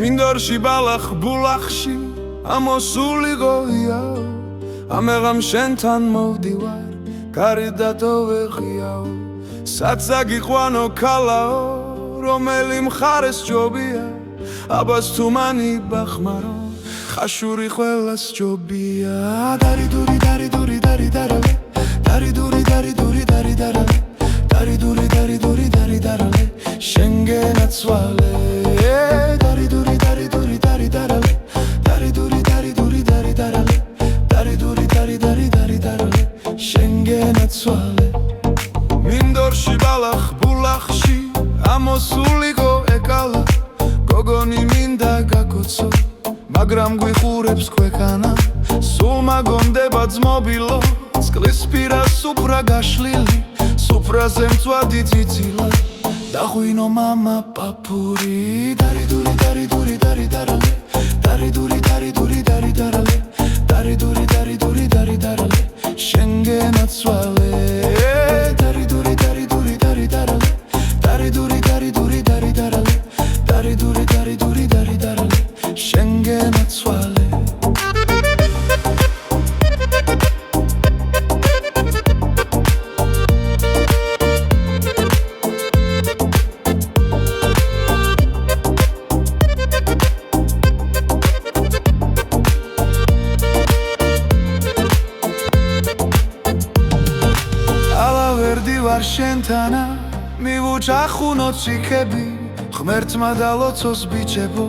მინდორში ბალახ ბულახში ამოსული გოიაო ამეღამ შენთან მოვდივარ კარი დატოვეღიაო საცაგი ყვანო ქალაო რომელი მხარეს ჯობია აბას თუმანი ბახმარო ხაშური ყველას ჯობია დარი დური დარი დური დარი დარალე დარი დური დარი დური დარი დარალე დარი დური დარი დური დარი დარალე შენგენაცვალე დარი დური დარი დური დარი დარალე დარი დური დარი დური დარი დარალე დარი დური დარი დარი დარი დარალე შენგენაცვალე მინდორში ბალახ ბულახში ამოსული გო ეკალა გოგონი მინდა გაკოცო მაგრამ გვიხურებს ქვეყანა სულ მაგონდება ძმობილო წყლის პირა სუფრა გაშლილი სუფრაზე მწვადი ციცილა დაღვინო მამა პაპური დარი დური დარი დური დარი დარალე დარი დური დარი დური დარი დარალე დარი დური დარი დური დარი დარალე შენგენაცვალე დარი დური დარი დური დარი დარალე დარი დური დარი დური დარი დარალე დარი დური დარი დური დარი დარალე შენგენაცვალე ვარ შენთანა მივუჭახუნო ციხები ღმერთმა დალოცოს ბიჭებო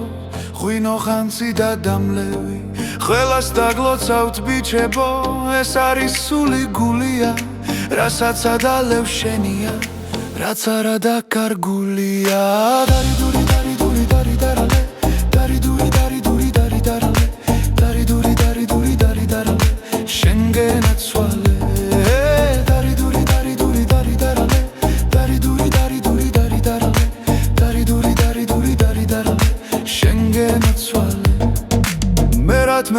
ღვინო ხანცი და დამლევი ყველას დაგლოცავთ ბიჭებო ეს არის სული გულია რასაც ადალევ შენია რაც არა დაკარგულია დარი დური დარი დური დარი დარალე დარი დური დარი დური დარი დარალე დარი დური დარი დური დარი დარალე შენგენაცვალე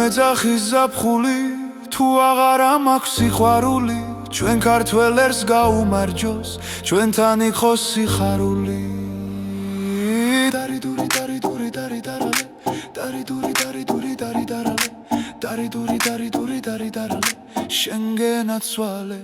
მეძახის ზაფხული თუ აღარა მაქვს სიყვარული ჩვენ ქართველებს გაუმარჯოს ჩვენთან იყოს სიხარული დარი დური დარი დური დარი დარალე დარი დური დარი დური დარი დარალე დარი დური დარი დური დარი დარალე შენგენაცვალე